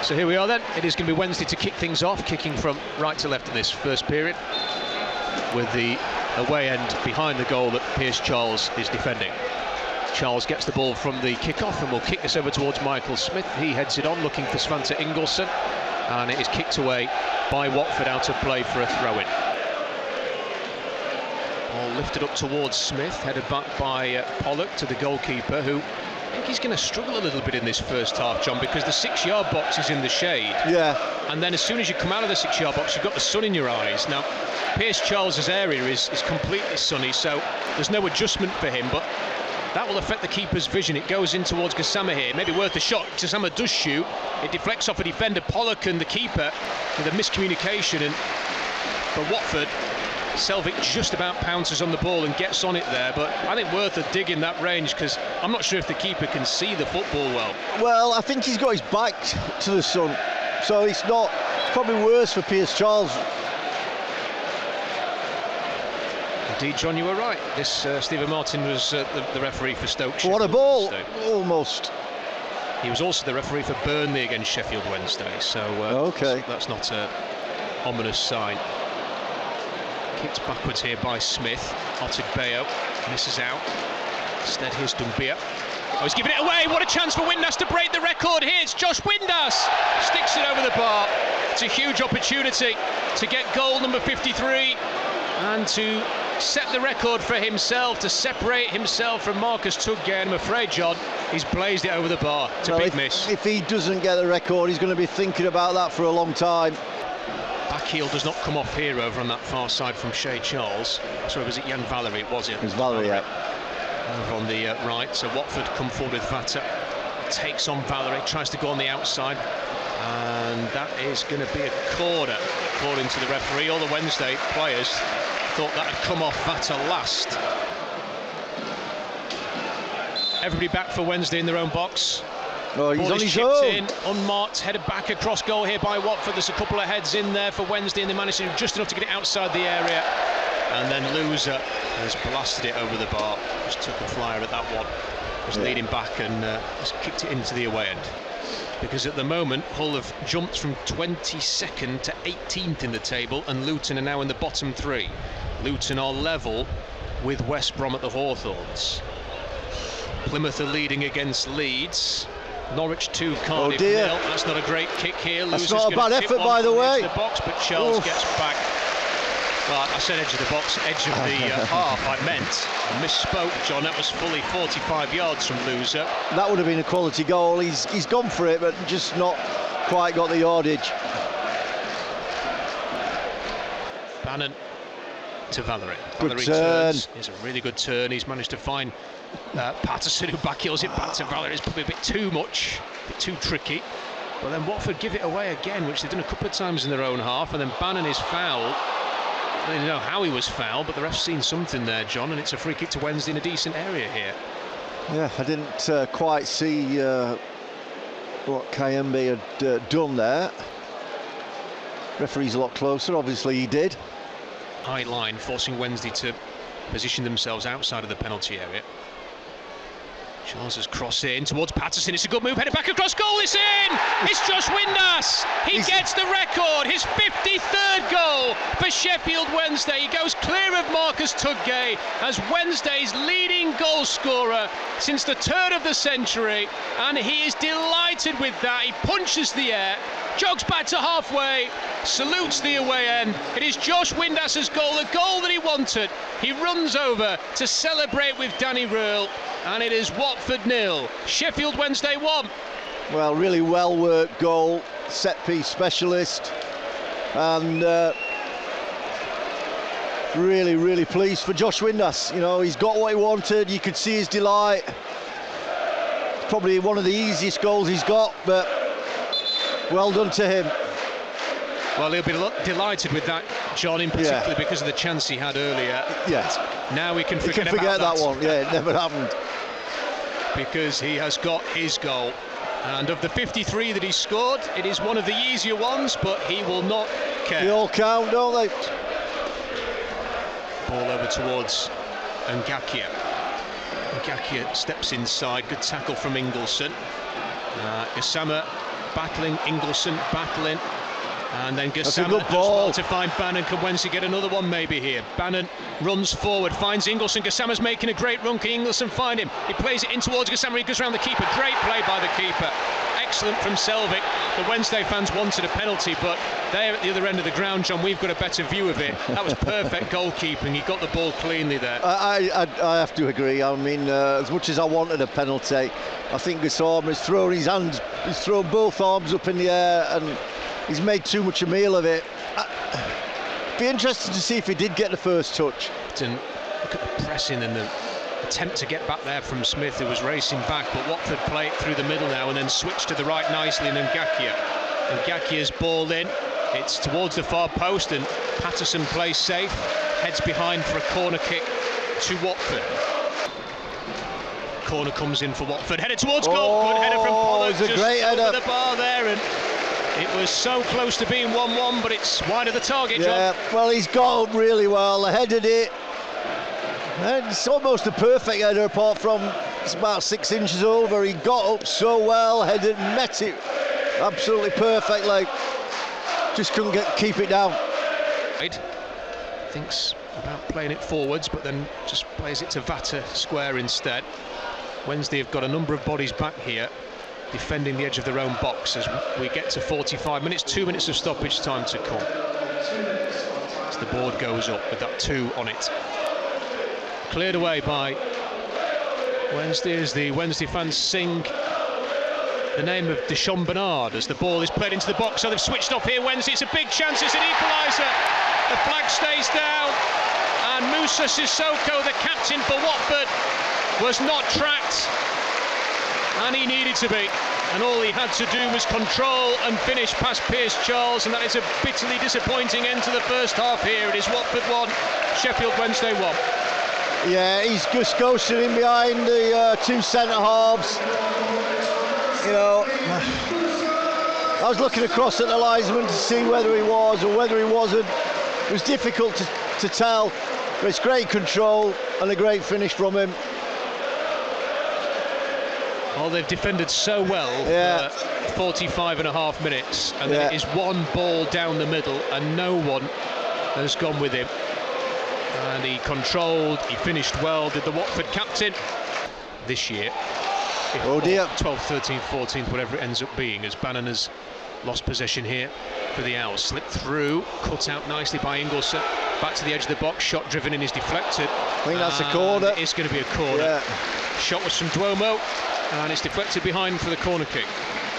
So here we are then. It is going to be Wednesday to kick things off, kicking from right to left in this first period, with the away end behind the goal that Pierce Charles is defending. Charles gets the ball from the kickoff and will kick this over towards Michael Smith. He heads it on, looking for Svante Ingolson, and it is kicked away by Watford out of play for a throw-in. Ball lifted up towards Smith, headed back by Pollock to the goalkeeper, who I think he's going to struggle a little bit in this first half, John, because the 6-yard box is in the shade. Yeah. And then as soon as you come out of the 6-yard box, you've got the sun in your eyes. Now, Pierce Charles's area is completely sunny, so there's no adjustment for him, but that will affect the keeper's vision. It goes in towards Gassama here, maybe worth a shot. Gassama does shoot, it deflects off a defender, Pollock, and the keeper with a miscommunication. And for Watford, Selvik just about pounces on the ball and gets on it there, but I think worth a dig in that range, because I'm not sure if the keeper can see the football well. Well, I think he's got his back to the sun, so it's probably worse for Pierce Charles. Indeed, John, you were right. This Stephen Martin was the referee for Stoke. What a ball! Almost. He was also the referee for Burnley against Sheffield Wednesday, so okay. That's not an ominous sign. Kicked backwards here by Smith. Otigbeyo misses out. Instead, here's Dumbia. Oh, he's giving it away. What a chance for Windas to break the record here. It's Josh Windas. Sticks it over the bar. It's a huge opportunity to get goal number 53 and to set the record for himself, to separate himself from Marcus Tudgay. I'm afraid, John, he's blazed it over the bar. It's a big miss. If he doesn't get the record, he's going to be thinking about that for a long time. Backheel does not come off here over on that far side from Shea Charles. Sorry, was it Jan Valery? Was it? It was Valery, yeah. Over on the right. So Watford come forward with Vata. Takes on Valery, tries to go on the outside. And that is going to be a corner, according to the referee. All the Wednesday players thought that had come off Vata last. Everybody back for Wednesday in their own box. Oh, he's ball on is his chipped own. in, unmarked, headed back across goal here by Watford. There's a couple of heads in there for Wednesday, and they managed to do just enough to get it outside the area. And then Loser has blasted it over the bar. Just took a flyer at that one. Was leading back and has kicked it into the away end. Because at the moment, Hull have jumped from 22nd to 18th in the table, and Luton are now in the bottom three. Luton are level with West Brom at the Hawthorns. Plymouth are leading against Leeds. Norwich 2, Cardiff 0. That's not a great kick here. That's not a bad effort, by the way. The box, but Charles gets back. Well, I said edge of the box, edge of the half, I meant. I misspoke, John. That was fully 45 yards from Loser. That would have been a quality goal. He's gone for it, but just not quite got the yardage. Bannon to Valery. Good Valery turn. turns. It's a really good turn. He's managed to find Patterson, who backheels it back to Valery. It's probably a bit too much, a bit too tricky. But then Watford give it away again, which they've done a couple of times in their own half, and then Bannon is fouled. I don't know how he was fouled, but the ref's seen something there, John, and it's a free kick to Wednesday in a decent area here. Yeah, I didn't quite see what Kayembe had done there. Referee's a lot closer, obviously he did. High line, forcing Wednesday to position themselves outside of the penalty area. Charles has crossed in towards Patterson. It's a good move, headed back across goal. It's in! It's Josh Windas! He gets the record, his 53rd goal for Sheffield Wednesday. He goes clear of Marcus Tudgay as Wednesday's leading goal scorer since the turn of the century, and he is delighted with that. He punches the air, jogs back to halfway, salutes the away end. It is Josh Windas' goal, the goal that he wanted. He runs over to celebrate with Danny Röhl, and it is Watford 0, Sheffield Wednesday 1. Well, really well worked goal, set piece specialist, and really pleased for Josh Windas. You know, he's got what he wanted. You could see his delight. Probably one of the easiest goals he's got, but well done to him. Well, he'll be delighted with that, John, in particular because of the chance he had earlier. Yes. Now we can forget that one. Yeah, it never happened. Because he has got his goal. And of the 53 that he scored, it is one of the easier ones, but he will not care. They all count, don't they? Ball over towards Ngakia. Ngakia steps inside. Good tackle from Ingolson. Gassama battling, Ingelsson battling, and then That's a Gassama good does ball well to find Bannon. Can Wednesday get another one maybe here? Bannon runs forward, finds Ingelsson. Gassama's making a great run. Can Ingelsson find him? He plays it in towards Gassama. He goes around the keeper. Great play by the keeper. Excellent from Selvik. The Wednesday fans wanted a penalty, but they're at the other end of the ground, John. We've got a better view of it. That was perfect goalkeeping. He got the ball cleanly there. I have to agree. I mean, as much as I wanted a penalty, I think Gassama has thrown his hands, he's thrown both arms up in the air, and he's made too much a meal of it. Be interested to see if he did get the first touch. And look at the pressing and the attempt to get back there from Smith, who was racing back, but Watford play it through the middle now and then switch to the right nicely, and then Ngakia's ball in. It's towards the far post, and Patterson plays safe, heads behind for a corner kick to Watford. Corner comes in for Watford, headed towards goal. Good header from Pollard, it's a just great header. over the bar there, and it was so close to being 1-1, but it's wide of the target, John. Yeah, well, he's got up really well, headed it. And it's almost a perfect header, apart from it's about 6 inches over. He got up so well, headed, met it absolutely perfectly. Just couldn't keep it down. Thinks about playing it forwards, but then just plays it to Vata square instead. Wednesday have got a number of bodies back here, defending the edge of their own box as we get to 45 minutes, 2 minutes of stoppage time to come. As the board goes up with that 2 on it. Cleared away by Wednesday as the Wednesday fans sing the name of Deshaun Bernard as the ball is played into the box. So they've switched off here, Wednesday. It's a big chance, it's an equaliser. The flag stays down, and Musa Sissoko, the captain for Watford, was not tracked, and he needed to be. And all he had to do was control and finish past Pierce Charles, and that is a bitterly disappointing end to the first half here. It is Watford 1, Sheffield Wednesday 1. Yeah, he's just ghosted in behind the 2 centre-halves. You know, I was looking across at the linesman to see whether he was or whether he wasn't. It was difficult to tell, but it's great control and a great finish from him. Well, they've defended so well for 45 and a half minutes, and then it is one ball down the middle and no one has gone with him. And he controlled, he finished well, did the Watford captain this year. Oh dear. 12th, 13th, 14th, whatever it ends up being, as Bannon has lost possession here for the Owls. Slipped through, cut out nicely by Ingelsson. Back to the edge of the box, shot driven in is deflected. I think that's a corner. It's going to be a corner. Yeah. Shot was from Duomo, and it's deflected behind for the corner kick.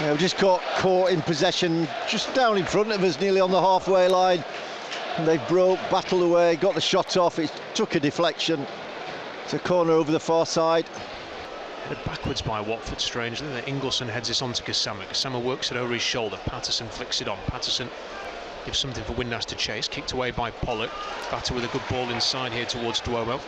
Yeah, we just got caught in possession just down in front of us, nearly on the halfway line. And they battled away, got the shot off. It took a deflection. It's a corner over the far side. Headed backwards by Watford, strangely. Then Ingelsson heads this on to Gassama. Gassama works it over his shoulder. Patterson flicks it on. Patterson gives something for Windas to chase. Kicked away by Pollock. Batter with a good ball inside here towards Duomo.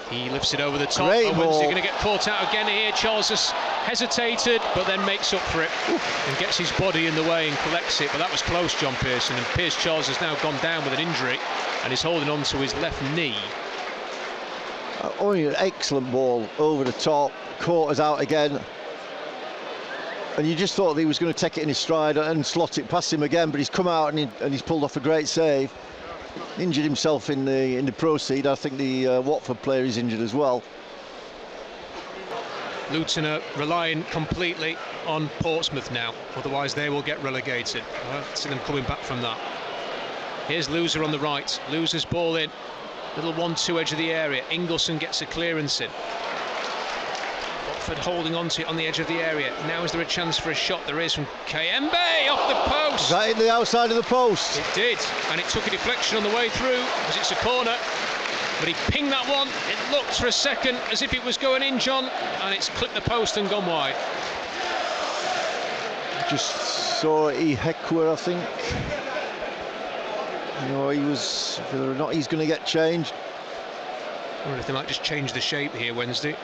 He lifts it over the top. Wednesday going to get caught out again here. Charles has hesitated, but then makes up for it and gets his body in the way and collects it. But that was close, John Pearson. And Pierce Charles has now gone down with an injury and is holding on to his left knee. Only an excellent ball over the top. Caught us out again. And you just thought he was going to take it in his stride and slot it past him again, but he's come out and he's pulled off a great save. Injured himself in the proceed. I think the Watford player is injured as well. Luton are relying completely on Portsmouth now, otherwise they will get relegated. I don't see them coming back from that. Here's Loser on the right. Loser's ball in. Little 1-2 edge of the area. Ingelsson gets a clearance in. Watford holding on to it on the edge of the area. Now is there a chance for a shot? There is from Kayembe off the post. Is that in the outside of the post? It did, and it took a deflection on the way through as it's a corner. But he pinged that one. It looked for a second as if it was going in, John, and it's clipped the post and gone wide. Just saw Ihekwe, I think. You know, whether or not he's going to get changed. I wonder if they might just change the shape here Wednesday.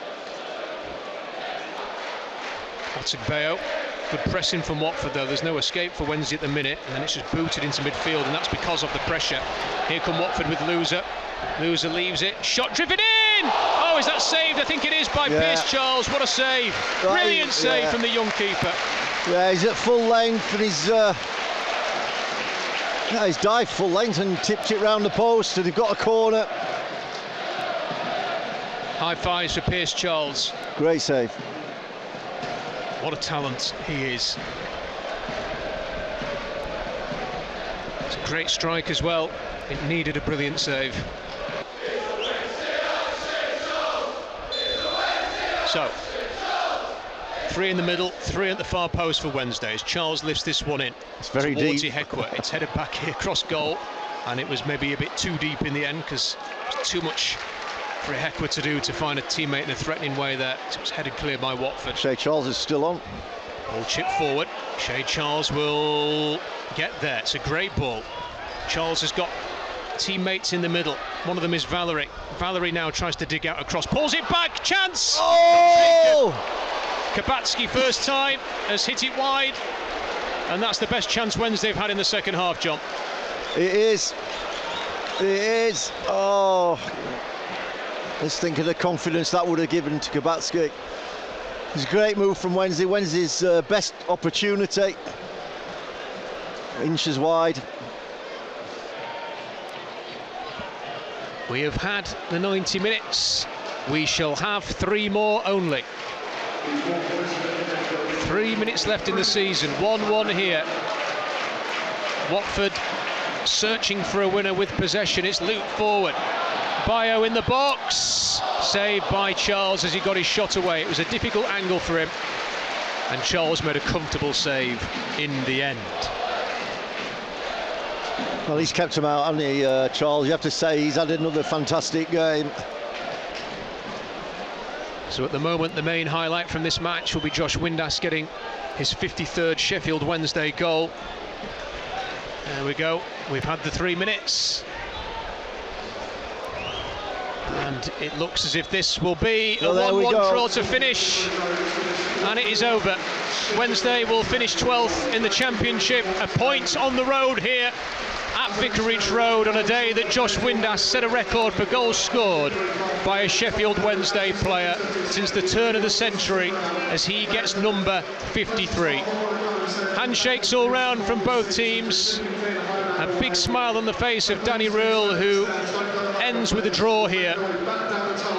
Otagbeo, good pressing from Watford though. There's no escape for Wednesday at the minute, and then it's just booted into midfield, and that's because of the pressure. Here come Watford with Loser. Loser leaves it. Shot driven in! Oh, is that saved? I think it is by Pierce Charles. What a save. Brilliant save from the young keeper. Yeah, he's at full length and he's dived full length and tipped it round the post, and they've got a corner. High fives for Pierce Charles. Great save. What a talent he is. It's a great strike as well. It needed a brilliant save. So, 3 in the middle, 3 at the far post for Wednesday as Charles lifts this one in. It's very towards deep. Ihekwe. It's headed back here across goal, and it was maybe a bit too deep in the end because it was too much for Ihekwe to do to find a teammate in a threatening way there. It was headed clear by Watford. Shea Charles is still on. Ball chip forward. Shea Charles will get there. It's a great ball. Charles has got teammates in the middle. One of them is Valerie. Valerie now tries to dig out across. Pulls it back. Chance! Oh! Kabatsky first time has hit it wide. And that's the best chance Wednesday have had in the second half, John. It is. It is. Oh. Let's think of the confidence that would have given to Kabatsky. It's a great move from Wednesday. Wednesday's best opportunity. Inches wide. We have had the 90 minutes. We shall have 3 more only. 3 minutes left in the season. 1-1 here. Watford searching for a winner with possession. It's looped forward. Bayo in the box. Saved by Charles as he got his shot away. It was a difficult angle for him. And Charles made a comfortable save in the end. Well, he's kept him out, hasn't he, Charles? You have to say he's had another fantastic game. So at the moment, the main highlight from this match will be Josh Windas getting his 53rd Sheffield Wednesday goal. There we go. We've had the 3 minutes. And it looks as if this will be a 1-1 draw to finish. And it is over. Wednesday will finish 12th in the Championship. A point on the road here at Vicarage Road on a day that Josh Windas set a record for goals scored by a Sheffield Wednesday player since the turn of the century, as he gets number 53. Handshakes all round from both teams. A big smile on the face of Danny Röhl, who ends with a draw here.